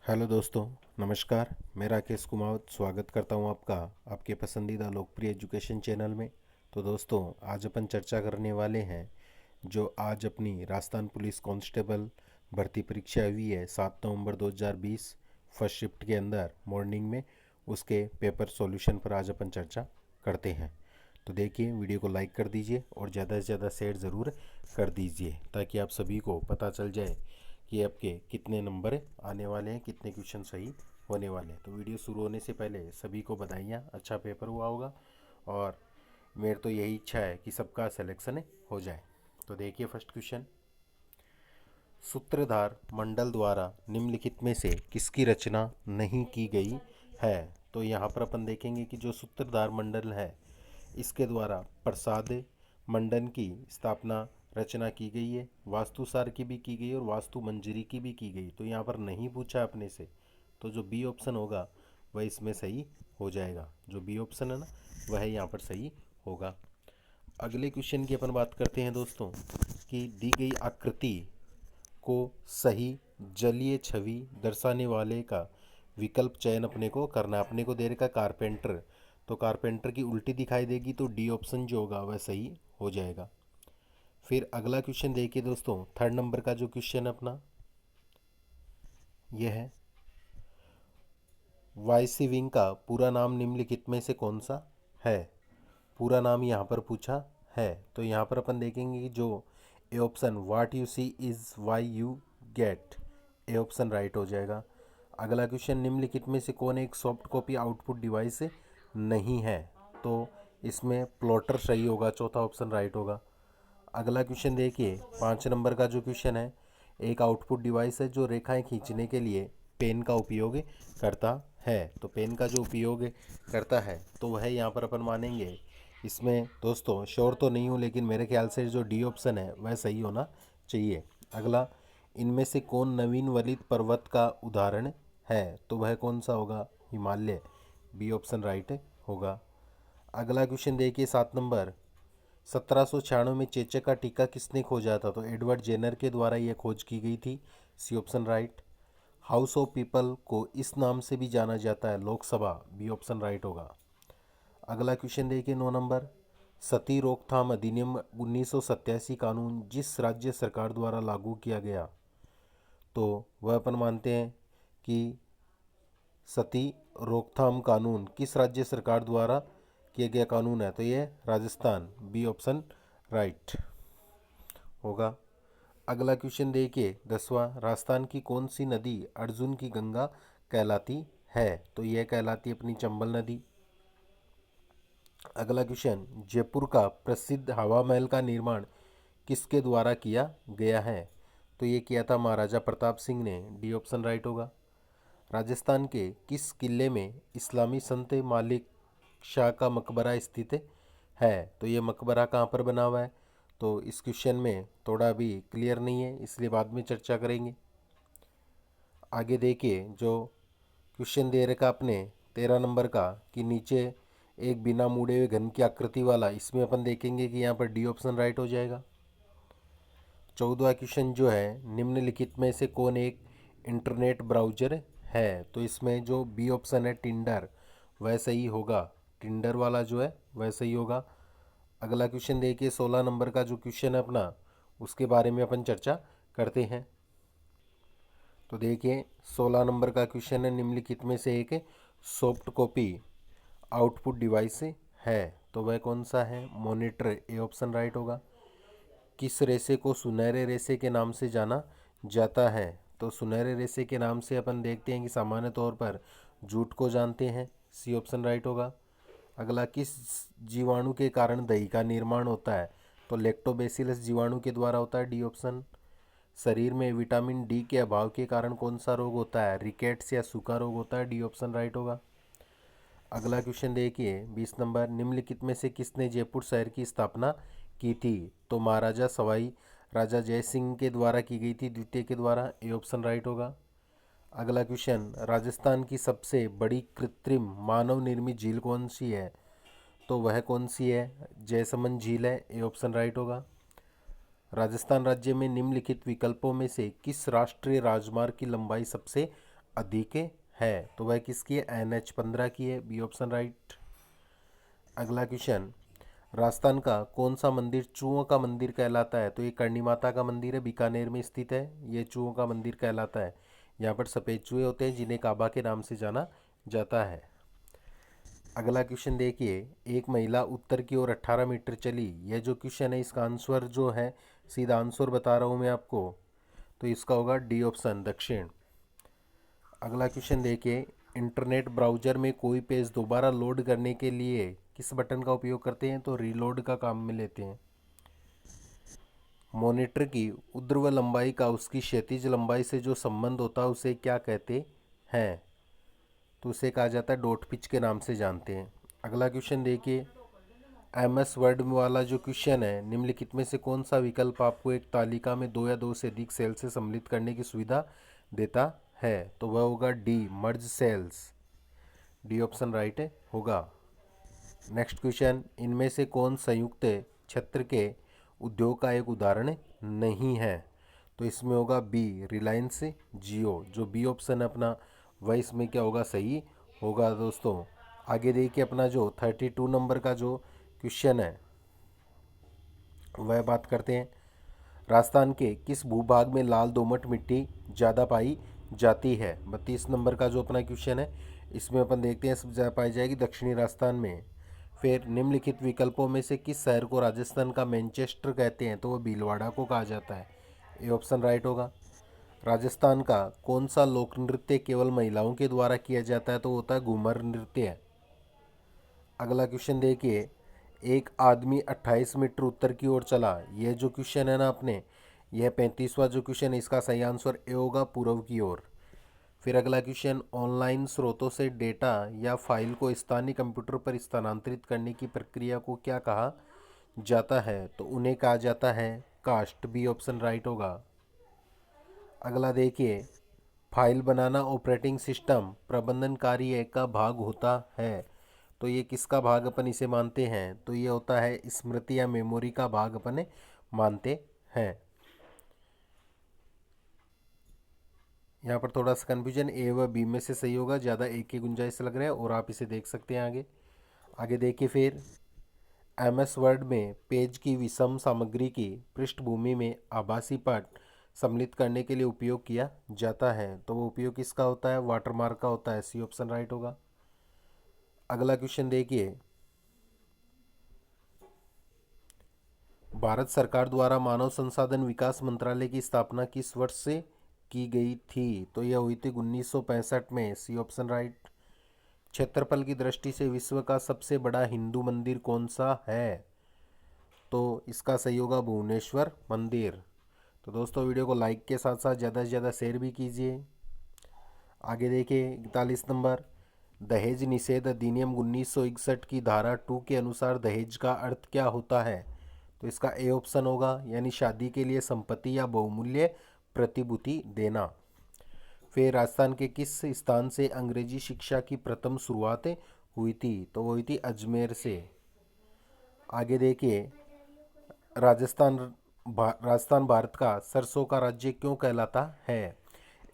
Hello दोस्तों, नमस्कार। मैं राकेश कुमार स्वागत करता हूं आपका आपके पसंदीदा लोकप्रिय एजुकेशन चैनल में। तो दोस्तों, आज अपन चर्चा करने वाले हैं जो आज अपनी राजस्थान पुलिस कांस्टेबल भर्ती परीक्षा हुई है 7 नवंबर 2020 फर्स्ट शिफ्ट के अंदर मॉर्निंग में। उसके पेपर सॉल्यूशन पर आज अपन चर्चा करते हैं। तो देखिए, वीडियो को लाइक कर दीजिए और ज़्यादा से ज़्यादा शेयर ज़रूर कर दीजिए ताकि आप सभी को पता चल जाए कि आपके कितने नंबर आने वाले हैं, कितने क्वेश्चन सही होने वाले हैं। तो वीडियो शुरू होने से पहले सभी को बधाइयाँ, अच्छा पेपर हुआ होगा और मेरी तो यही इच्छा है कि सबका सिलेक्शन हो जाए। तो देखिए फर्स्ट क्वेश्चन, सूत्रधार मंडल द्वारा निम्नलिखित में से किसकी रचना नहीं की गई है। तो यहाँ पर अपन देखेंगे कि जो सूत्रधार मंडल है इसके द्वारा प्रसाद मंडन की स्थापना रचना की गई है, वास्तुसार की भी की गई और वास्तु मंजरी की भी की गई। तो यहाँ पर नहीं पूछा अपने से, तो जो बी ऑप्शन होगा वह इसमें सही हो जाएगा। जो बी ऑप्शन है ना, वह यहाँ पर सही होगा। अगले क्वेश्चन की अपन बात करते हैं दोस्तों कि दी गई आकृति को सही जलीय छवि दर्शाने वाले का विकल्प चयन अपने को करना है। अपने को दे रखा कारपेंटर, तो कारपेंटर की उल्टी दिखाई देगी, तो डी ऑप्शन जो होगा वह सही हो जाएगा। फिर अगला क्वेश्चन देखिए दोस्तों, थर्ड नंबर का जो क्वेश्चन है अपना यह है, वाईसी विंग का पूरा नाम निम्नलिखित में से कौन सा है। पूरा नाम यहाँ पर पूछा है, तो यहाँ पर अपन देखेंगे कि जो A option what you see is what you get, A option right हो जाएगा। अगला क्वेश्चन, निम्नलिखित में से कौन एक सॉफ्ट कॉपी आउटपुट डिवाइस नहीं है। तो इसमें प्लॉटर सही होगा, चौथा ऑप्शन राइट होगा। अगला क्वेश्चन देखिए, 5 नंबर का जो क्वेश्चन है, एक आउटपुट डिवाइस है जो रेखाएं खींचने के लिए पेन का उपयोग करता है। तो पेन का जो उपयोग करता है तो वह यहाँ पर अपन मानेंगे। इसमें दोस्तों श्योर तो नहीं हूँ, लेकिन मेरे ख्याल से जो डी ऑप्शन है वह सही होना चाहिए। अगला, इनमें से कौन नवीन वलित पर्वत का उदाहरण है। तो वह कौन सा होगा, हिमालय, बी ऑप्शन राइट होगा। अगला क्वेश्चन देखिए 7 नंबर, 1796 में चेचक का टीका किसने खोजा था। तो एडवर्ड जेनर के द्वारा यह खोज की गई थी, C option right. House of People को इस नाम से भी जाना जाता है, लोकसभा, बी ऑप्शन राइट होगा। अगला क्वेश्चन देखिए 9 नंबर, सती रोकथाम अधिनियम 1987 कानून जिस राज्य सरकार द्वारा लागू किया गया, तो वह अपन मानते हैं कि सती रोकथाम कानून किस राज्य सरकार द्वारा किया गया कानून है। तो ये राजस्थान, बी ऑप्शन राइट होगा। अगला क्वेश्चन देखिए 10वां, राजस्थान की कौन सी नदी अर्जुन की गंगा कहलाती है। तो यह कहलाती है अपनी चंबल नदी। अगला क्वेश्चन, जयपुर का प्रसिद्ध हवा महल का निर्माण किसके द्वारा किया गया है। तो ये किया था महाराजा प्रताप सिंह ने, डी ऑप्शन राइट होगा। राजस्थान के किस किले में इस्लामी संत मालिक शाह का मकबरा स्थित है। तो ये मकबरा कहाँ पर बना हुआ है, तो इस क्वेश्चन में थोड़ा भी क्लियर नहीं है, इसलिए बाद में चर्चा करेंगे। आगे देखिए, जो क्वेश्चन दे रखा अपने 13 नंबर का कि नीचे एक बिना मुड़े हुए घन की आकृति वाला, इसमें अपन देखेंगे कि यहाँ पर डी ऑप्शन राइट हो जाएगा। 14वां क्वेश्चन जो है, निम्नलिखित में से कौन एक इंटरनेट ब्राउज़र है। तो इसमें जो बी ऑप्शन है टिंडर, वह सही होगा। टिंडर वाला जो है वह सही होगा। अगला क्वेश्चन देखिए 16 नंबर का जो क्वेश्चन है अपना, उसके बारे में अपन चर्चा करते हैं। तो देखिए 16 नंबर का क्वेश्चन है, निम्नलिखित में से एक सॉफ्ट कॉपी आउटपुट डिवाइस है। तो वह कौन सा है, मॉनिटर, ए ऑप्शन राइट होगा। किस रेसे को सुनहरे रेसे के नाम से जाना जाता है। तो सुनहरे रेसे के नाम से अपन देखते हैं कि सामान्य तौर पर जूट को जानते हैं, सी ऑप्शन राइट होगा। अगला, किस जीवाणु के कारण दही का निर्माण होता है। तो लैक्टोबैसिलस जीवाणु के द्वारा होता है, डी ऑप्शन। शरीर में विटामिन डी के अभाव के कारण कौन सा रोग होता है, रिकेट्स या सूखा रोग होता है, डी ऑप्शन राइट होगा। अगला क्वेश्चन देखिए 20 नंबर, निम्नलिखित में से किसने जयपुर शहर की स्थापना की थी। तो महाराजा सवाई राजा जय सिंह के द्वारा की गई थी, द्वितीय के द्वारा, ए ऑप्शन राइट होगा। अगला क्वेश्चन, राजस्थान की सबसे बड़ी कृत्रिम मानव निर्मित झील कौन सी है। तो वह कौन सी है, जयसमंद झील है, ए ऑप्शन राइट होगा। राजस्थान राज्य में निम्नलिखित विकल्पों में से किस राष्ट्रीय राजमार्ग की लंबाई सबसे अधिक है, तो वह किसकी है? NH-15 की है, बी ऑप्शन राइट। अगला क्वेश्चन, राजस्थान का कौन सा मंदिर चूहों का मंदिर कहलाता है? तो ये करणी माता का मंदिर है, बीकानेर में स्थित है, ये चूहों का मंदिर कहलाता है। यहाँ पर सफ़ेद चूहे होते हैं जिन्हें काबा के नाम से जाना जाता है। अगला क्वेश्चन देखिए, एक महिला उत्तर की ओर 18 मीटर चली। यह जो क्वेश्चन है इसका आंसर जो है, सीधा आंसर बता रहा हूँ मैं आपको, तो इसका होगा डी ऑप्शन, दक्षिण। अगला क्वेश्चन देखिए, इंटरनेट ब्राउज़र में कोई पेज दोबारा लोड करने के लिए किस बटन का उपयोग करते हैं? तो रीलोड का काम में लेते हैं। मॉनिटर की ऊर्ध्व लंबाई का उसकी क्षैतिज लंबाई से जो संबंध होता है उसे क्या कहते हैं? तो उसे कहा जाता है डॉट पिच के नाम से जानते हैं। अगला क्वेश्चन देखिए, MS वर्ड वाला जो क्वेश्चन है, निम्नलिखित में से कौन सा विकल्प आपको एक तालिका में दो या दो से अधिक सेल से सम्मिलित करने की सुविधा देता है? तो वह होगा D, merge cells, D option right होगा। नेक्स्ट क्वेश्चन, इनमें से कौन संयुक्त क्षेत्र के उद्योग का एक उदाहरण नहीं है? तो इसमें होगा बी, रिलायंस जियो, जो बी ऑप्शन है अपना, वह इसमें क्या होगा? सही होगा दोस्तों। आगे देखिए, अपना जो 32 नंबर का जो क्वेश्चन है वह बात करते हैं, राजस्थान के किस भूभाग में लाल दोमट मिट्टी ज़्यादा पाई जाती है? 32 नंबर का जो अपना क्वेश्चन है इसमें अपन देखते हैं सब ज़्यादा पाई जाएगी दक्षिणी राजस्थान में। फिर निम्नलिखित विकल्पों में से किस शहर को राजस्थान का मैनचेस्टर कहते हैं? तो वह भीलवाड़ा को कहा जाता है, ये ऑप्शन राइट होगा। राजस्थान का कौन सा लोक नृत्य केवल महिलाओं के द्वारा किया जाता है? तो होता है घूमर नृत्य। अगला क्वेश्चन देखिए, एक आदमी 28 मीटर उत्तर की ओर चला। यह जो क्वेश्चन है ना अपने, यह 35वां जो क्वेश्चन है, इसका सही आंसर ए होगा, पूर्व की ओर। फिर अगला क्वेश्चन, ऑनलाइन स्रोतों से डेटा या फाइल को स्थानीय कंप्यूटर पर स्थानांतरित करने की प्रक्रिया को क्या कहा जाता है? तो उन्हें कहा जाता है कास्ट, बी ऑप्शन राइट होगा। अगला देखिए, फाइल बनाना ऑपरेटिंग सिस्टम प्रबंधन कार्य का भाग होता है, तो ये किसका भाग अपन इसे मानते हैं? तो ये होता है स्मृति या मेमोरी का भाग अपन मानते हैं। यहाँ पर थोड़ा सा कन्फ्यूजन, ए व बी में से सही होगा, ज़्यादा एक की गुंजाइश लग रहा है और आप इसे देख सकते हैं आगे। आगे देखिए, फिर MS वर्ड में पेज की विषम सामग्री की पृष्ठभूमि में आभासी पाठ सम्मिलित करने के लिए उपयोग किया जाता है, तो वो उपयोग किसका होता है? वाटरमार्क का होता है, सी ऑप्शन राइट होगा। अगला क्वेश्चन देखिए, भारत सरकार द्वारा मानव संसाधन विकास मंत्रालय की स्थापना किस वर्ष से की गई थी? तो यह हुई थी 1965 में, सी ऑप्शन राइट। क्षेत्रफल की दृष्टि से विश्व का सबसे बड़ा हिंदू मंदिर कौन सा है? तो इसका सही होगा भुवनेश्वर मंदिर। तो दोस्तों, वीडियो को लाइक के साथ साथ ज़्यादा से ज़्यादा शेयर भी कीजिए। आगे देखिए, 41 नंबर, दहेज निषेध अधिनियम 1961 की धारा 2 के अनुसार दहेज का अर्थ क्या होता है? तो इसका ए ऑप्शन होगा, यानी शादी के लिए संपत्ति या बहुमूल्य प्रतिभूति देना। फिर राजस्थान के किस स्थान से अंग्रेजी शिक्षा की प्रथम शुरुआत हुई थी? तो वो हुई थी अजमेर से। आगे देखिए, राजस्थान राजस्थान भारत का सरसों का राज्य क्यों कहलाता है?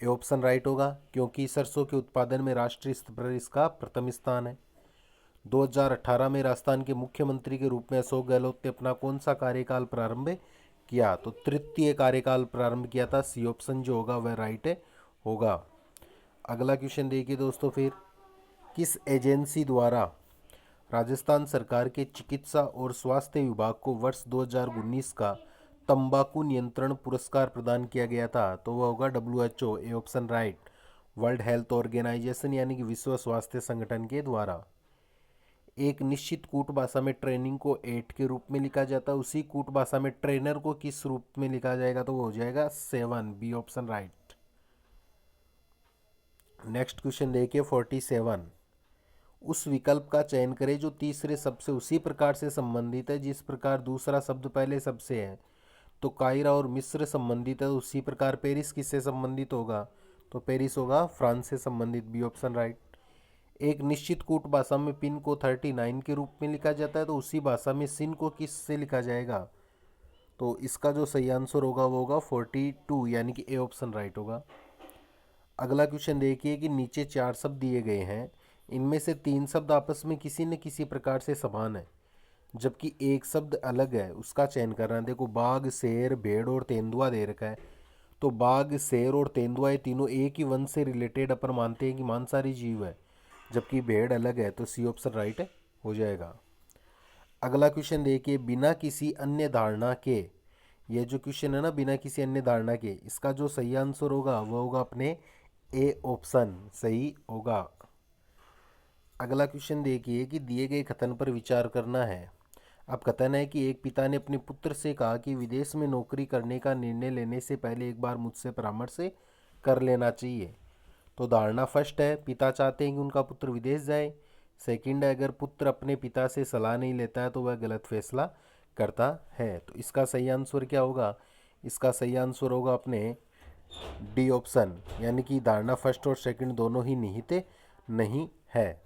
ए ऑप्शन राइट होगा, क्योंकि सरसों के उत्पादन में राष्ट्रीय स्तर पर इसका प्रथम स्थान है। 2018 में राजस्थान के मुख्यमंत्री के रूप में अशोक गहलोत ने अपना कौन सा कार्यकाल प्रारंभ किया? तो तृतीय कार्यकाल प्रारंभ किया था, सी ऑप्शन जो होगा वह राइट होगा। अगला क्वेश्चन देखिए दोस्तों, फिर किस एजेंसी द्वारा राजस्थान सरकार के चिकित्सा और स्वास्थ्य विभाग को वर्ष 2019 का तंबाकू नियंत्रण पुरस्कार प्रदान किया गया था? तो वह होगा WHO, A option right, world health organization यानी कि विश्व स्वास्थ्य संगठन के द्वारा। एक निश्चित कूट भाषा में ट्रेनिंग को 8 के रूप में लिखा जाता है, उसी कूट भाषा में ट्रेनर को किस रूप में लिखा जाएगा? तो वो हो जाएगा 7, B option right. Next question देखिए, 47, उस विकल्प का चयन करें जो तीसरे शब्द से उसी प्रकार से संबंधित है जिस प्रकार दूसरा शब्द पहले शब्द से है। तो कायरा और मिस्र संबंधित है, उसी प्रकार पेरिस किससे संबंधित होगा? तो पेरिस होगा फ्रांस से संबंधित, बी ऑप्शन राइट। एक निश्चित कूट भाषा में पिन को 39 के रूप में लिखा जाता है, तो उसी भाषा में सिन को किस से लिखा जाएगा? तो इसका जो सही आंसर होगा वो होगा 42, यानी कि ए ऑप्शन राइट होगा। अगला क्वेश्चन देखिए कि नीचे 4 शब्द दिए गए हैं, इनमें से 3 शब्द आपस में किसी न किसी प्रकार से समान है जबकि एक शब्द अलग है, उसका चयन करना है। देखो बाघ, शेर, भेड़ और तेंदुआ दे रखा है, तो बाघ, शेर और तेंदुआ ये तीनों एक ही वंश से रिलेटेड अपन मानते हैं कि मांसाहारी जीव है, जबकि भेड़ अलग है, तो सी ऑप्शन राइट है हो जाएगा। अगला क्वेश्चन देखिए, बिना किसी अन्य धारणा के, ये जो क्वेश्चन है ना बिना किसी अन्य धारणा के, इसका जो सही आंसर होगा वो होगा अपने ए ऑप्शन सही होगा। अगला क्वेश्चन देखिए कि दिए गए कथन पर विचार करना है। अब कथन है कि एक पिता ने अपने पुत्र से कहा कि विदेश में नौकरी करने का निर्णय लेने से पहले एक बार मुझसे परामर्श कर लेना चाहिए। तो धारणा फर्स्ट है, पिता चाहते हैं कि उनका पुत्र विदेश जाए। सेकंड है, अगर पुत्र अपने पिता से सलाह नहीं लेता है तो वह गलत फैसला करता है। तो इसका सही आंसर क्या होगा? इसका सही आंसर होगा अपने डी ऑप्शन, यानी कि धारणा फर्स्ट और सेकंड दोनों ही निहित नहीं है।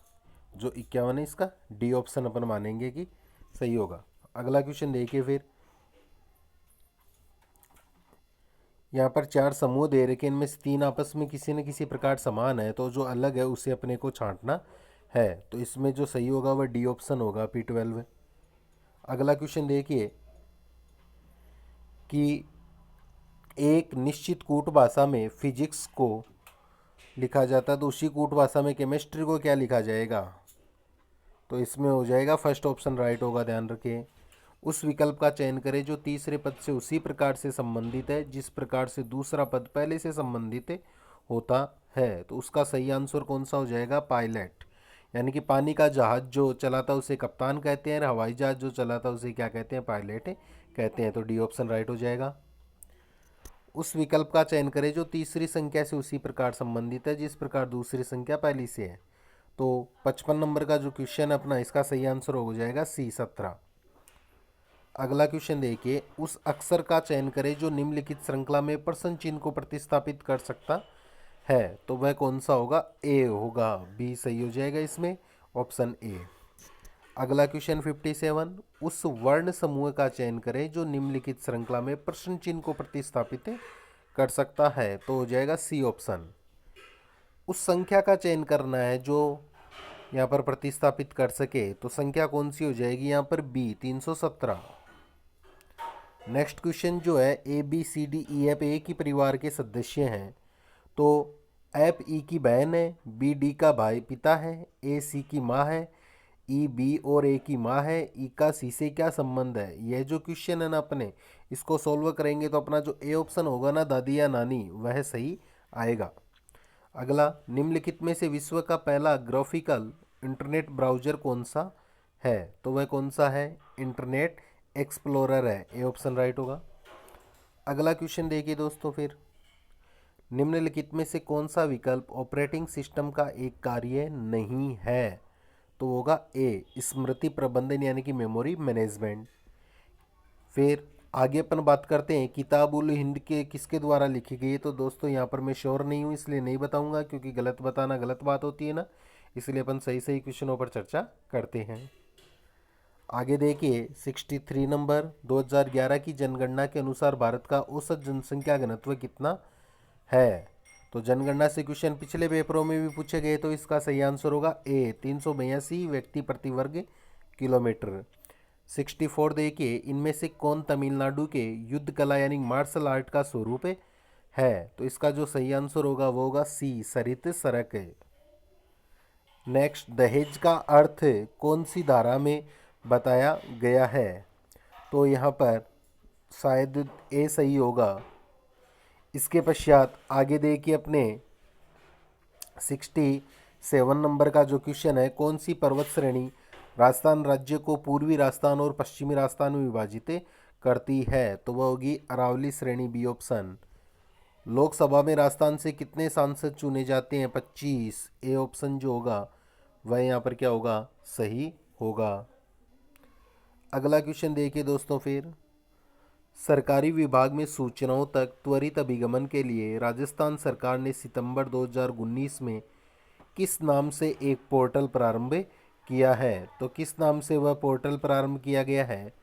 जो 51 है इसका डी ऑप्शन अपन मानेंगे कि सही होगा। अगला क्वेश्चन देखिए फिर, यहाँ पर 4 समूह दे रखे, इनमें से 3 आपस में किसी न किसी प्रकार समान है, तो जो अलग है उसे अपने को छांटना है। तो इसमें जो सही होगा वह डी ऑप्शन होगा, P12। अगला क्वेश्चन देखिए कि एक निश्चित कूट भाषा में फिजिक्स को लिखा जाता है, तो उसी कूट भाषा में केमिस्ट्री को क्या लिखा जाएगा? तो इसमें हो जाएगा फर्स्ट ऑप्शन राइट होगा, ध्यान रखें। उस विकल्प का चयन करें जो तीसरे पद से उसी प्रकार से संबंधित है जिस प्रकार से दूसरा पद पहले से संबंधित होता है। तो उसका सही आंसर कौन सा हो जाएगा? पायलट, यानी कि पानी का जहाज जो चलाता है उसे कप्तान कहते हैं, और हवाई जहाज जो चलाता है उसे क्या कहते हैं? पायलट कहते हैं। तो डी ऑप्शन राइट हो जाएगा। उस विकल्प का चयन करें जो तीसरी संख्या से उसी प्रकार संबंधित है जिस प्रकार दूसरी संख्या पहली से है। तो 55 नंबर का जो क्वेश्चन है अपना, इसका सही आंसर हो जाएगा C 17। अगला क्वेश्चन देखिए, उस अक्षर का चयन करें जो निम्नलिखित श्रृंखला में प्रश्न चिन्ह को प्रतिस्थापित कर सकता है। तो वह कौन सा होगा? ए होगा, बी सही हो जाएगा इसमें, ऑप्शन ए। अगला क्वेश्चन 57, उस वर्ण समूह का चयन करें जो निम्नलिखित श्रृंखला में प्रश्न चिन्ह को प्रतिस्थापित कर सकता है। तो हो जाएगा सी ऑप्शन। उस संख्या का चयन करना है जो यहाँ पर प्रतिस्थापित कर सके, तो संख्या कौन सी हो जाएगी यहाँ पर? बी 317। नेक्स्ट क्वेश्चन जो है, A B C D E F एक ही परिवार के सदस्य हैं, तो एफ ई की बहन है, बी डी का भाई पिता है, ए सी की माँ है, ई बी और ए की माँ है, ई का सी से क्या संबंध है? यह जो क्वेश्चन है ना अपने इसको सॉल्व करेंगे तो अपना जो ए ऑप्शन होगा ना, दादी या नानी, वह सही आएगा। अगला, निम्नलिखित में से विश्व का पहला ग्राफिकल इंटरनेट ब्राउज़र कौन सा है? तो वह कौन सा है? इंटरनेट एक्सप्लोरर है, ए ऑप्शन राइट होगा। अगला क्वेश्चन देखिए दोस्तों फिर, निम्नलिखित में से कौन सा विकल्प ऑपरेटिंग सिस्टम का एक कार्य नहीं है? तो होगा ए स्मृति प्रबंधन, यानी कि मेमोरी मैनेजमेंट। फिर आगे अपन बात करते हैं किताब उल हिंद के किसके द्वारा लिखी गई है। तो दोस्तों यहाँ पर मैं श्योर नहीं हूँ इसलिए नहीं बताऊँगा, क्योंकि गलत बताना गलत बात होती है ना, इसलिए अपन सही सही क्वेश्चनों पर चर्चा करते हैं। आगे देखिए 63 नंबर, 2011 की जनगणना के अनुसार भारत का औसत जनसंख्या घनत्व कितना है? तो जनगणना से क्वेश्चन पिछले पेपरों में भी पूछे गए, तो इसका सही आंसर होगा ए 382 व्यक्ति प्रति वर्ग किलोमीटर। 64 देखिए, इनमें से कौन तमिलनाडु के युद्ध कला यानी मार्शल आर्ट का स्वरूप है? तो इसका जो सही आंसर होगा वो होगा सी सरित सरक। नेक्स्ट, दहेज का अर्थ कौन सी धारा में बताया गया है? तो यहाँ पर शायद ए सही होगा। इसके पश्चात आगे देखिए अपने 67 नंबर का जो क्वेश्चन है, कौन सी पर्वत श्रेणी राजस्थान राज्य को पूर्वी राजस्थान और पश्चिमी राजस्थान में विभाजित करती है? तो वह होगी अरावली श्रेणी, बी ऑप्शन। लोकसभा में राजस्थान से कितने सांसद चुने जाते हैं? 25, ए ऑप्शन जो होगा वह यहाँ पर क्या होगा? सही होगा। अगला क्वेश्चन देखिए दोस्तों फिर, सरकारी विभाग में सूचनाओं तक त्वरित अभिगमन के लिए राजस्थान सरकार ने सितंबर 2019 में किस नाम से एक पोर्टल प्रारंभ किया है? तो किस नाम से वह पोर्टल प्रारंभ किया गया है?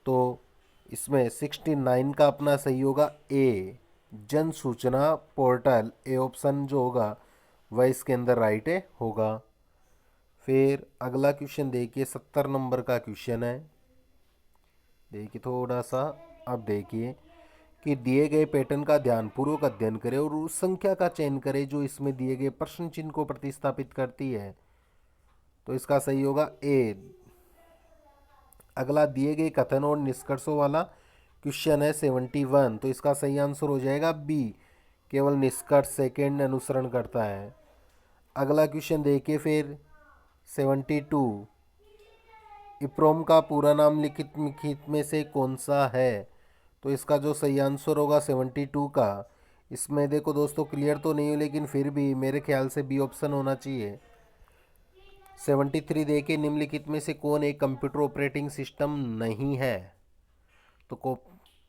तो इसमें 69 का अपना सही होगा ए, जन सूचना पोर्टल, ए ऑप्शन जो होगा वह इसके अंदर राइट होगा। फिर अगला क्वेश्चन देखिए, 70 नंबर का क्वेश्चन है। देखिए थोड़ा सा, अब देखिए कि दिए गए पैटर्न का ध्यानपूर्वक अध्ययन करें और उस संख्या का चयन करें जो इसमें दिए गए प्रश्न चिन्ह को प्रतिस्थापित करती है। तो इसका सही होगा ए। अगला दिए गए कथन और निष्कर्षों वाला क्वेश्चन है 71, तो इसका सही आंसर हो जाएगा बी, केवल निष्कर्ष सेकेंड अनुसरण करता है। अगला क्वेश्चन देखिए फिर 72, इप्रोम का पूरा नाम निम्नलिखित में से कौन सा है? तो इसका जो सही आंसर होगा 72 का, इसमें देखो दोस्तों क्लियर तो नहीं हो लेकिन फिर भी मेरे ख्याल से बी ऑप्शन होना चाहिए। 73 देखिए, निम्नलिखित में से कौन एक कंप्यूटर ऑपरेटिंग सिस्टम नहीं है? तो को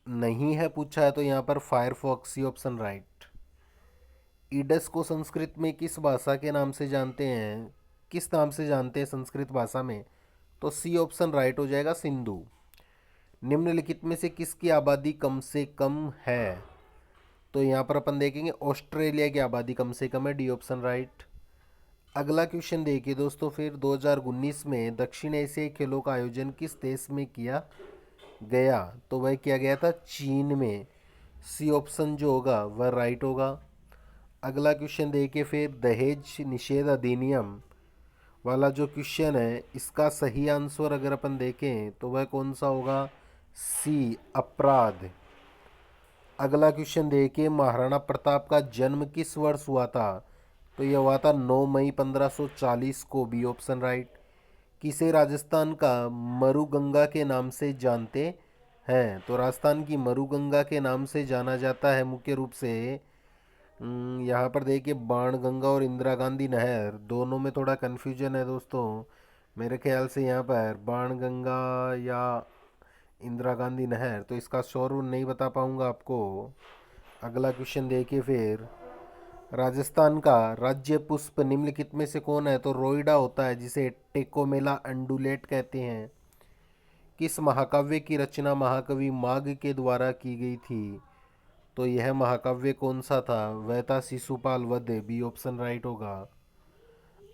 नहीं है पूछा है, तो यहाँ पर फायरफॉक्स, सी ऑप्शन राइट। ईडस को संस्कृत में किस भाषा के नाम से जानते हैं, किस नाम से जानते हैं संस्कृत भाषा में? तो सी ऑप्शन राइट हो जाएगा, सिंधु। निम्नलिखित में से किसकी आबादी कम से कम है? तो यहाँ पर अपन देखेंगे ऑस्ट्रेलिया की आबादी कम से कम है, डी ऑप्शन राइट। अगला क्वेश्चन देखिए दोस्तों, फिर 2019 में दक्षिण एशियाई खेलों का आयोजन किस देश में किया गया? तो वह किया गया था चीन में, सी ऑप्शन जो होगा वह राइट होगा। अगला क्वेश्चन देखिए फिर, दहेज निषेध अधिनियम वाला जो क्वेश्चन है, इसका सही आंसर अगर अपन देखें तो वह कौन सा होगा? सी, अपराध। अगला क्वेश्चन देखिए, महाराणा प्रताप का जन्म किस वर्ष हुआ था? तो यह हुआ था 9 मई 1540 को, बी ऑप्शन राइट। किसे राजस्थान का मरुगंगा के नाम से जानते हैं? तो राजस्थान की मरुगंगा के नाम से जाना जाता है मुख्य रूप से, यहाँ पर देखिए बाणगंगा और इंदिरा गांधी नहर, दोनों में थोड़ा कन्फ्यूजन है दोस्तों। मेरे ख्याल से यहाँ पर बाणगंगा या इंदिरा गांधी नहर, तो इसका श्योर नहीं बता पाऊंगा आपको। अगला क्वेश्चन देखिए फिर, राजस्थान का राज्य पुष्प निम्नलिखित में से कौन है? तो रोइडा होता है, जिसे टेकोमेला अंडुलेट कहते हैं। किस महाकाव्य की रचना महाकवि माघ के द्वारा की गई थी? तो यह महाकाव्य कौन सा था? वह था शिशुपाल वध, बी ऑप्शन राइट होगा।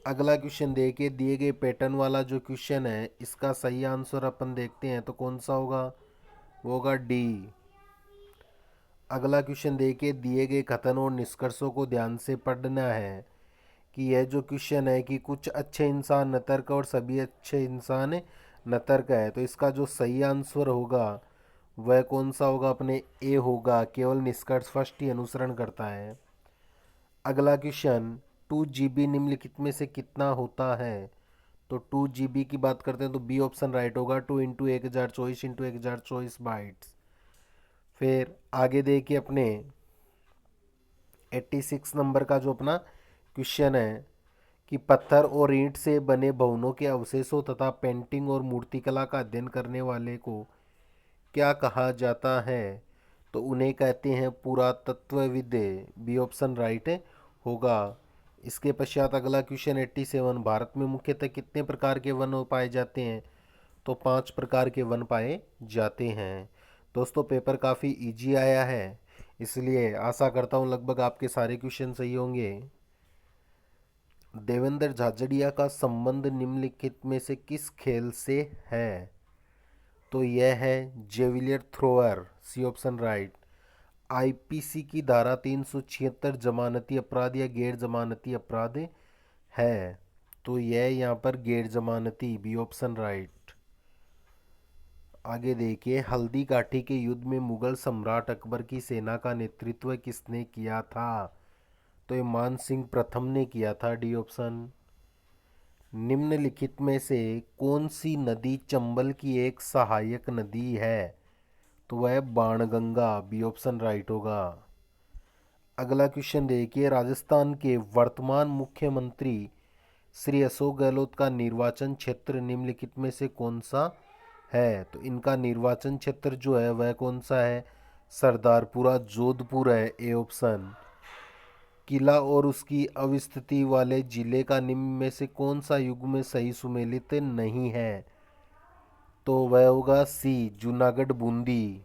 अगला क्वेश्चन देखिए, दिए गए पैटर्न वाला जो क्वेश्चन है, इसका सही आंसर अपन देखते हैं तो कौन सा होगा? वो होगा डी। अगला क्वेश्चन देखिए, दिए गए कथन और निष्कर्षों को ध्यान से पढ़ना है कि यह जो क्वेश्चन है कि कुछ अच्छे इंसान नतर्क और सभी अच्छे इंसान नतर्क है, तो इसका जो सही आंसर होगा वह कौन सा होगा? अपने ए होगा, केवल निष्कर्ष फर्स्ट ही अनुसरण करता है। अगला क्वेश्चन, 2 GB निम्नलिखित में से कितना होता है? तो 2 GB की बात करते हैं तो बी ऑप्शन राइट होगा, 2 × 1024 × 1024 बाइट्स। फिर आगे देखिए अपने 86 नंबर का जो अपना क्वेश्चन है कि पत्थर और ईंट से बने भवनों के अवशेषों तथा पेंटिंग और मूर्तिकला का अध्ययन करने वाले को क्या कहा जाता है? तो उन्हें कहते हैं पुरातत्वविद, बी ऑप्शन राइट होगा। इसके पश्चात अगला क्वेश्चन 87, भारत में मुख्यतः कितने प्रकार के वन पाए जाते हैं? तो 5 प्रकार के वन पाए जाते हैं। दोस्तों पेपर काफ़ी इजी आया है, इसलिए आशा करता हूँ लगभग आपके सारे क्वेश्चन सही होंगे। देवेंद्र झाझड़िया का संबंध निम्नलिखित में से किस खेल से है? तो यह है javelin thrower, C option right. IPC की धारा 376 जमानती अपराध या गैर जमानती अपराध है? तो यह यहाँ पर गैर जमानती, बी ऑप्शन राइट। आगे देखिए, हल्दी घाटी के युद्ध में मुगल सम्राट अकबर की सेना का नेतृत्व किसने किया था? तो ये मान सिंह प्रथम ने किया था, डी ऑप्शन। निम्नलिखित में से कौन सी नदी चंबल की एक सहायक नदी है? तो वह बाणगंगा, बी ऑप्शन राइट होगा। अगला क्वेश्चन देखिए, राजस्थान के वर्तमान मुख्यमंत्री श्री अशोक गहलोत का निर्वाचन क्षेत्र निम्नलिखित में से कौन सा है? तो इनका निर्वाचन क्षेत्र जो है वह कौन सा है? सरदारपुरा जोधपुर है, ए ऑप्शन। किला और उसकी अवस्थिति वाले जिले का निम्न में से कौन सा युग में सही सुमेलित नहीं है? तो वह होगा सी, जूनागढ़ बूंदी।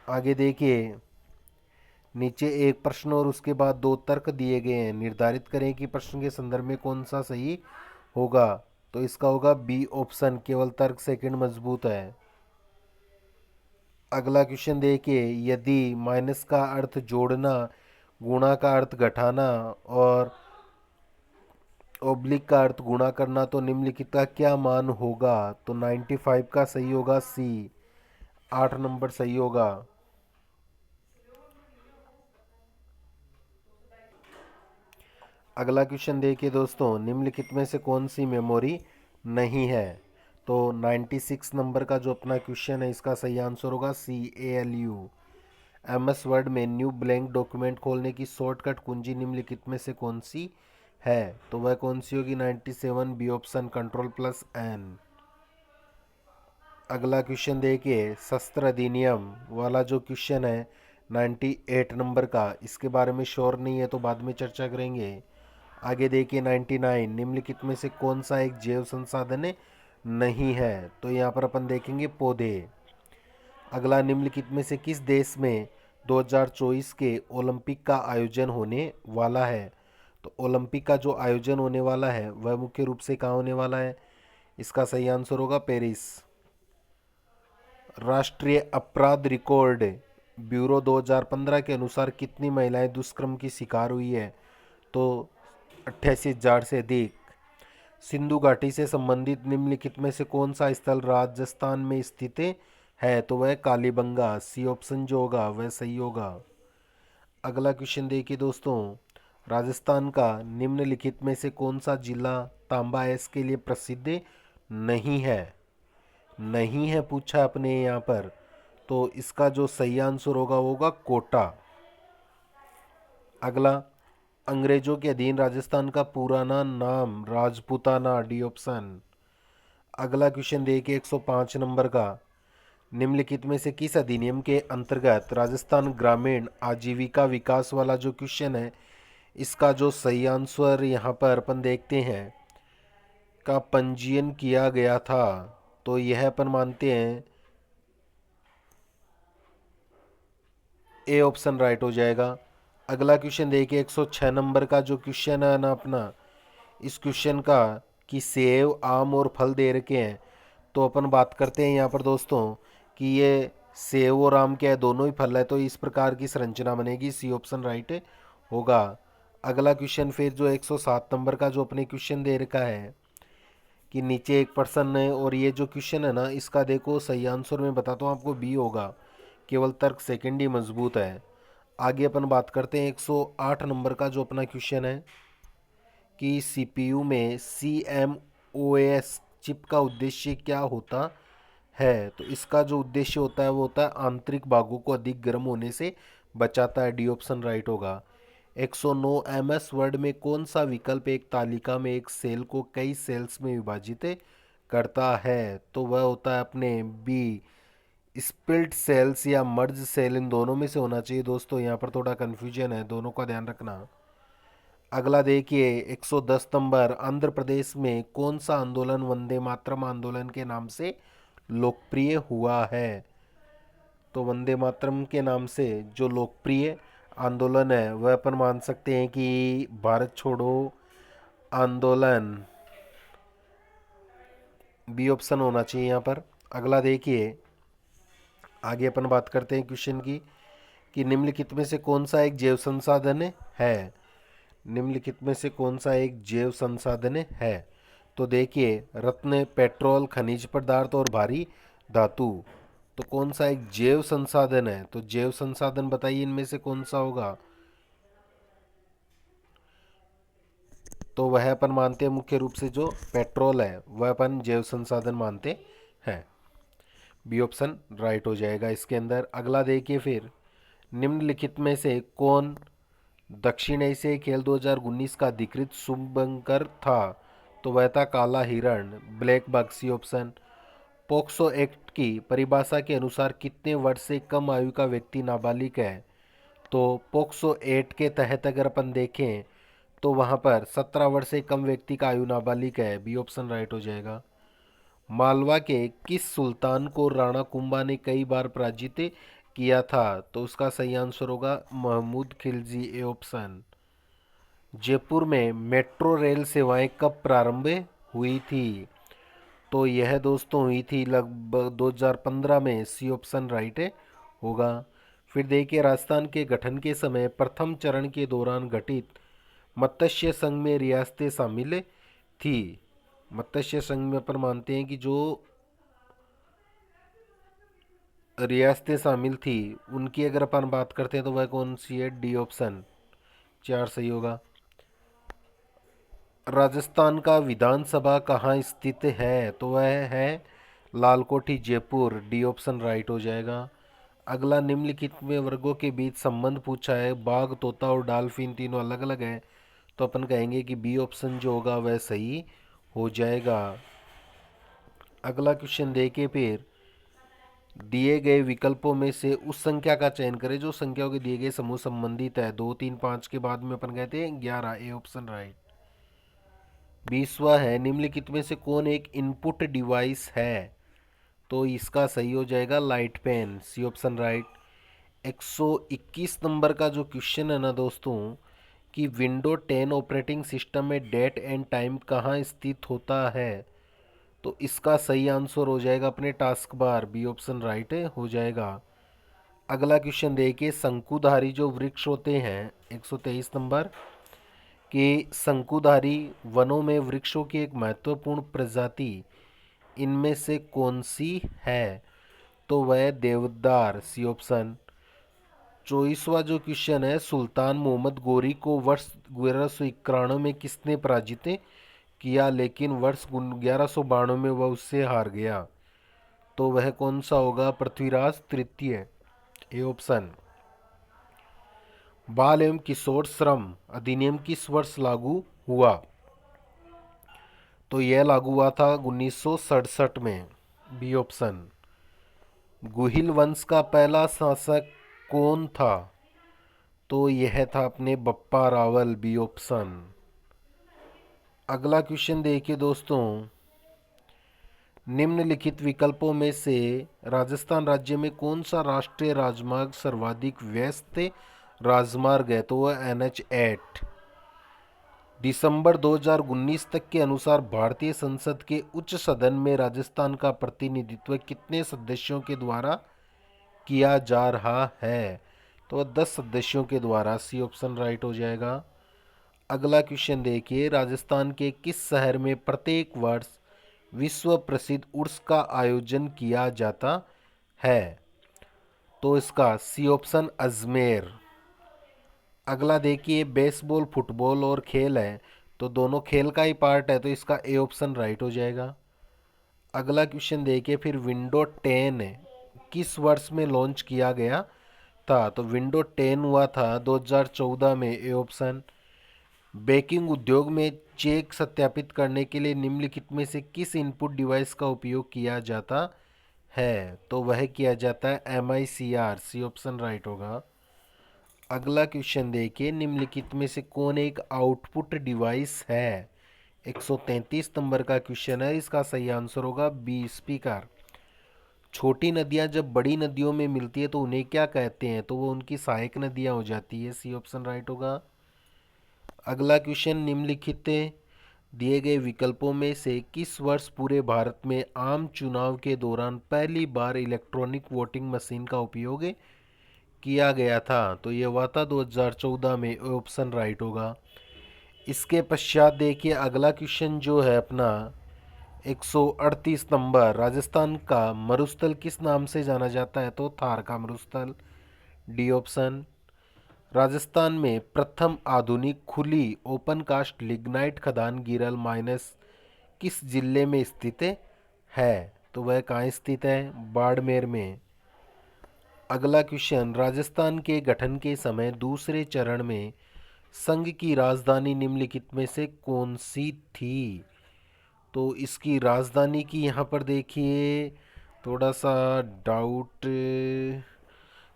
आगे देखिए, नीचे एक प्रश्न और उसके बाद दो तर्क दिए गए हैं। निर्धारित करें कि प्रश्न के संदर्भ में कौन सा सही होगा। तो इसका होगा बी ऑप्शन, केवल तर्क सेकंड मजबूत है। अगला क्वेश्चन देखिए, यदि माइनस का अर्थ जोड़ना, गुणा का अर्थ घटाना और ओब्लिक का अर्थ गुणा करना, तो निम्नलिखित का क्या मान होगा। तो 95 का सही होगा सी, 8 नंबर सही होगा। अगला क्वेश्चन देखिए दोस्तों, निम्नलिखित में से कौन सी मेमोरी नहीं है। तो 96 नंबर का जो अपना क्वेश्चन है, इसका सही आंसर होगा सी, ALU। MS वर्ड में न्यू ब्लैंक डॉक्यूमेंट खोलने की शॉर्टकट कुंजी निम्नलिखित में से कौन सी है। तो वह कौन सी होगी, 97 बी ऑप्शन, Ctrl+N। अगला क्वेश्चन देखिए, शस्त्र अधिनियम वाला जो क्वेश्चन है 98 नंबर का, इसके बारे में श्योर नहीं है तो बाद में चर्चा करेंगे। आगे देखिए 99, निम्नलिखित में से कौन सा एक जैव संसाधन नहीं है। तो यहाँ पर अपन देखेंगे पौधे। अगला, निम्नलिखित में से किस देश में 2024 के ओलंपिक का आयोजन होने वाला है। तो ओलंपिक का जो आयोजन होने वाला है वह मुख्य रूप से कहाँ होने वाला है। इसका सही आंसर होगा पेरिस। राष्ट्रीय अपराध रिकॉर्ड ब्यूरो 2015 के अनुसार कितनी महिलाएं दुष्कर्म की शिकार हुई है। तो 88,000 से अधिक। सिंधु घाटी से संबंधित निम्नलिखित में से कौन सा स्थल राजस्थान में स्थित है। तो वह कालीबंगा, सी ऑप्शन जो होगा वह सही होगा। अगला क्वेश्चन देखिए दोस्तों, राजस्थान का निम्नलिखित में से कौन सा जिला तांबा ऐश के लिए प्रसिद्ध नहीं है। नहीं है पूछा अपने यहाँ पर, तो इसका जो सही आंसर होगा वो होगा कोटा। अगला, अंग्रेजों के अधीन राजस्थान का पुराना नाम राजपूताना, डी ऑप्शन। अगला क्वेश्चन देखिए 105 नंबर का, निम्नलिखित में से किस अधिनियम के अंतर्गत राजस्थान ग्रामीण आजीविका विकास वाला जो क्वेश्चन है, इसका जो सही आंसर यहाँ पर अपन देखते हैं का पंजीयन किया गया था। तो यह अपन मानते हैं ए ऑप्शन राइट हो जाएगा। अगला क्वेश्चन देखिए 106 नंबर का जो क्वेश्चन है ना अपना, इस क्वेश्चन का कि सेब, आम और फल दे रखे हैं। तो अपन बात करते हैं यहाँ पर दोस्तों कि ये सेब और आम क्या है, दोनों ही फल है। तो इस प्रकार की संरचना बनेगी, सी ऑप्शन राइट होगा। अगला क्वेश्चन फिर जो 107 नंबर का जो अपने क्वेश्चन दे रखा है कि नीचे एक पर्सन है, और ये जो क्वेश्चन है ना, इसका देखो सही आंसर मैं बताता हूँ आपको, बी होगा, केवल तर्क सेकंड ही मजबूत है। आगे अपन बात करते हैं 108 नंबर का जो अपना क्वेश्चन है कि सीपीयू में CMOS चिप का उद्देश्य क्या होता है। तो इसका जो उद्देश्य होता है वो होता है आंतरिक भागों को अधिक गर्म होने से बचाता है, डी ऑप्शन राइट होगा। 109 MS वर्ड में कौन सा विकल्प एक तालिका में एक सेल को कई सेल्स में विभाजित करता है। तो वह होता है अपने बी, स्प्लिट सेल्स या मर्ज सेल, इन दोनों में से होना चाहिए दोस्तों। यहाँ पर थोड़ा कन्फ्यूजन है, दोनों का ध्यान रखना। अगला देखिए 110 नंबर, आंध्र प्रदेश में कौन सा आंदोलन वंदे मातरम आंदोलन के नाम से लोकप्रिय हुआ है। तो वंदे मातरम के नाम से जो लोकप्रिय आंदोलन है वह अपन मान सकते हैं कि भारत छोड़ो आंदोलन, बी ऑप्शन होना चाहिए यहाँ पर। अगला देखिए, आगे अपन बात करते हैं क्वेश्चन की कि निम्नलिखित में से कौन सा एक जैव संसाधन है। निम्नलिखित में से कौन सा एक जैव संसाधन है। तो देखिए, रत्न, पेट्रोल, खनिज पदार्थ और भारी धातु। तो कौन सा एक जैव संसाधन है। तो जैव संसाधन बताइए इनमें से कौन सा होगा। तो वह अपन मानते हैं मुख्य रूप से जो पेट्रोल है वह अपन जैव संसाधन मानते हैं, बी ऑप्शन राइट हो जाएगा इसके अंदर। अगला देखिए फिर, निम्नलिखित में से कौन दक्षिण एशियाई खेल 2019 का अधिकृत शुभंकर था। तो वह था काला हिरण, blackbuck, C option. POCSO act की परिभाषा के अनुसार कितने वर्ष से कम आयु का व्यक्ति नाबालिग है। तो पोक्सो एक्ट के तहत अगर अपन देखें तो वहाँ पर 17 वर्ष से कम व्यक्ति का आयु नाबालिग है, बी ऑप्शन राइट हो जाएगा। मालवा के किस सुल्तान को राणा कुंभा ने कई बार पराजित किया था? तो उसका सही आंसर होगा महमूद खिलजी, ए ऑप्शन। जयपुर में मेट्रो रेल सेवाएं कब प्रारंभ हुई थी? तो यह दोस्तों हुई थी लगभग 2015 में, सी ऑप्शन राइट है होगा। फिर देखिए, राजस्थान के गठन के समय प्रथम चरण के दौरान गठित मत्स्य संघ में रियासतें शामिल थी। मत्स्य संघ में अपन मानते हैं कि जो रियासतें शामिल थी उनकी अगर अपन बात करते हैं तो वह कौन सी है? डी ऑप्शन, चार सही होगा। राजस्थान का विधानसभा कहाँ स्थित है? तो वह है Lalkothi, Jaipur, D option right हो जाएगा। अगला, निम्नलिखित में वर्गों के बीच संबंध पूछा है। बाघ, तोता और डॉल्फिन तीनों अलग अलग है, तो अपन कहेंगे कि बी ऑप्शन जो होगा वह सही हो जाएगा। अगला क्वेश्चन देखिए, फिर दिए गए विकल्पों में से उस संख्या का चयन करें जो संख्याओं के दिए गए समूह संबंधित है। 2, 3, 5 के बाद में अपन कहते हैं 11, ए ऑप्शन राइट। 20वां है, निम्नलिखित में से कौन एक इनपुट डिवाइस है? तो इसका सही हो जाएगा light pen, C option right. 121 number का जो क्वेश्चन है ना दोस्तों, कि विंडो 10 ऑपरेटिंग सिस्टम में डेट एंड टाइम कहाँ स्थित होता है? तो इसका सही आंसर हो जाएगा अपने taskbar, B option right हो जाएगा। अगला क्वेश्चन देखिए, शंकुधारी जो वृक्ष होते हैं, 123 नंबर के शंकुधारी वनों में वृक्षों की एक महत्वपूर्ण प्रजाति इनमें से कौन सी है? तो वह देवदार, सी ऑप्शन। 24वां जो क्वेश्चन है, सुल्तान मोहम्मद गोरी को वर्ष 1191 में किसने पराजित किया, लेकिन वर्ष 1192 में वह उससे हार गया? तो वह कौन सा होगा? पृथ्वीराज तृतीय, ए ऑप्शन। बाल एवं किशोर श्रम अधिनियम किस वर्ष लागू हुआ? तो यह लागू हुआ था 1967 में, बी ऑप्शन। गुहिल वंश का पहला शासक कौन था? तो यह था अपने बप्पा रावल, बी ऑप्शन। अगला क्वेश्चन देखिए दोस्तों, निम्नलिखित विकल्पों में से राजस्थान राज्य में कौन सा राष्ट्रीय राजमार्ग सर्वाधिक व्यस्त राजमार्ग है? तो वह NH8। दिसंबर 2019 तक के अनुसार भारतीय संसद के उच्च सदन में राजस्थान का प्रतिनिधित्व कितने सदस्यों के द्वारा किया जा रहा है? तो 10 सदस्यों के द्वारा, सी ऑप्शन राइट हो जाएगा। अगला क्वेश्चन देखिए, राजस्थान के किस शहर में प्रत्येक वर्ष विश्व प्रसिद्ध उर्स का आयोजन किया जाता है? तो इसका सी ऑप्शन अजमेर। अगला देखिए, बेसबॉल, फुटबॉल और खेल है, तो दोनों खेल का ही पार्ट है, तो इसका ए ऑप्शन राइट हो जाएगा। अगला क्वेश्चन देखिए, फिर विंडो 10 किस वर्ष में लॉन्च किया गया था? तो विंडो 10 हुआ था 2014 में, ए ऑप्शन। बैंकिंग उद्योग में चेक सत्यापित करने के लिए निम्नलिखित में से किस इनपुट डिवाइस का उपयोग किया जाता है? तो वह किया जाता है MICR, सी ऑप्शन राइट होगा। अगला क्वेश्चन देखिए, निम्नलिखित में से कौन एक आउटपुट डिवाइस है? 133 नंबर का क्वेश्चन है, इसका सही आंसर होगा बी, स्पीकर। छोटी नदियां जब बड़ी नदियों में मिलती है तो उन्हें क्या कहते हैं? तो वो उनकी सहायक नदियां हो जाती है, सी ऑप्शन राइट होगा। अगला क्वेश्चन, निम्नलिखित दिए गए विकल्पों में से किस वर्ष पूरे भारत में आम चुनाव के दौरान पहली बार इलेक्ट्रॉनिक वोटिंग मशीन का उपयोग किया गया था? तो ये हुआ था 2014 में, ऑप्शन राइट होगा। इसके पश्चात देखिए, अगला क्वेश्चन जो है अपना 138 नंबर, राजस्थान का मरुस्थल किस नाम से जाना जाता है? तो थार का मरुस्थल, डी ऑप्शन। राजस्थान में प्रथम आधुनिक खुली ओपन कास्ट लिग्नाइट खदान गिरल माइनस किस जिले में स्थित है? तो वह कहाँ स्थित है? बाड़मेर में। अगला क्वेश्चन, राजस्थान के गठन के समय दूसरे चरण में संघ की राजधानी निम्नलिखित में से कौन सी थी? तो इसकी राजधानी की यहाँ पर देखिए थोड़ा सा डाउट,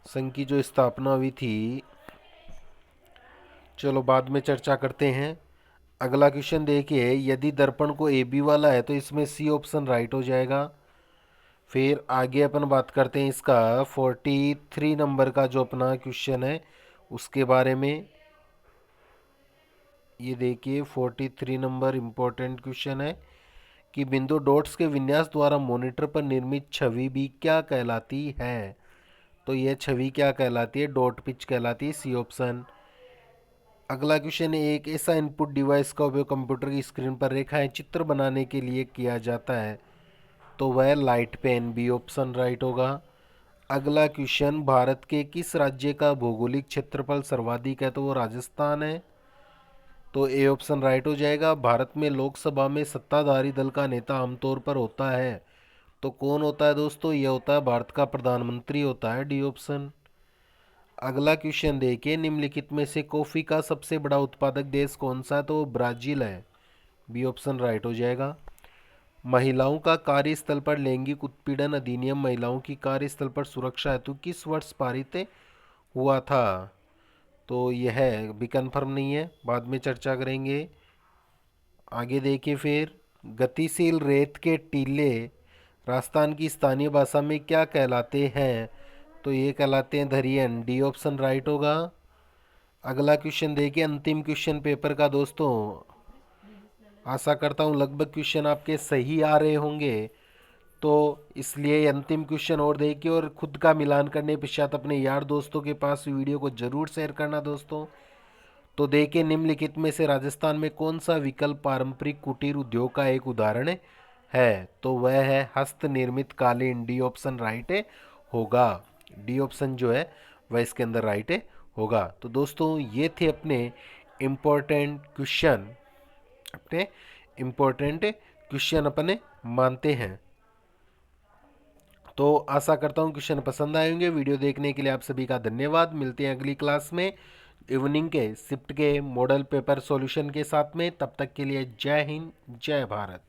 संघ की जो स्थापना हुई थी, चलो बाद में चर्चा करते हैं। अगला क्वेश्चन देखिए, यदि दर्पण को AB वाला है तो इसमें सी ऑप्शन राइट हो जाएगा। फिर आगे अपन बात करते हैं इसका 43 नंबर का जो अपना क्वेश्चन है उसके बारे में। ये देखिए 43 नंबर इम्पोर्टेंट क्वेश्चन है कि बिंदु डॉट्स के विन्यास द्वारा मॉनिटर पर निर्मित छवि भी क्या कहलाती है। तो यह छवि क्या कहलाती है? डॉट पिच कहलाती है, सी ऑप्शन। अगला क्वेश्चन है, एक ऐसा इनपुट डिवाइस का उपयोग कंप्यूटर की स्क्रीन पर रेखाएं चित्र बनाने के लिए किया जाता है, तो वह light pen, B option right होगा। अगला क्वेश्चन, भारत के किस राज्य का भौगोलिक क्षेत्रफल सर्वाधिक है? तो वो राजस्थान है, तो ए ऑप्शन राइट हो जाएगा। भारत में लोकसभा में सत्ताधारी दल का नेता आमतौर पर होता है, तो कौन होता है दोस्तों? ये होता है भारत का प्रधानमंत्री होता है, डी ऑप्शन। अगला क्वेश्चन देखिए, निम्नलिखित में से कॉफी का सबसे बड़ा उत्पादक देश कौन सा है? तो वो ब्राजील है, बी ऑप्शन राइट हो जाएगा। महिलाओं का कार्यस्थल पर लैंगिक उत्पीड़न अधिनियम महिलाओं की कार्यस्थल पर सुरक्षा हेतु किस वर्ष पारित हुआ था? तो यह भी कन्फर्म नहीं है, बाद में चर्चा करेंगे। आगे देखिए, फिर गतिशील रेत के टीले राजस्थान की स्थानीय भाषा में क्या कहलाते हैं? तो ये कहलाते हैं धरियन, डी ऑप्शन राइट होगा। अगला क्वेश्चन देखिए, अंतिम क्वेश्चन पेपर का दोस्तों। आशा करता हूँ लगभग क्वेश्चन आपके सही आ रहे होंगे, तो इसलिए अंतिम क्वेश्चन और देखिए और खुद का मिलान करने पश्चात अपने यार दोस्तों के पास वीडियो को जरूर शेयर करना दोस्तों। तो देखिए, निम्नलिखित में से राजस्थान में कौन सा विकल्प पारंपरिक कुटीर उद्योग का एक उदाहरण है? तो वह है हस्त निर्मित कालीन, डी ऑप्शन राइट होगा। डी ऑप्शन जो है वह इसके अंदर राइट होगा। तो दोस्तों ये थे अपने इम्पोर्टेंट क्वेश्चन, अपने इम्पोर्टेंट क्वेश्चन अपने मानते हैं। तो आशा करता हूँ क्वेश्चन पसंद आए होंगे। वीडियो देखने के लिए आप सभी का धन्यवाद। मिलते हैं अगली क्लास में इवनिंग के शिफ्ट के मॉडल पेपर सॉल्यूशन के साथ में। तब तक के लिए जय हिंद, जय भारत।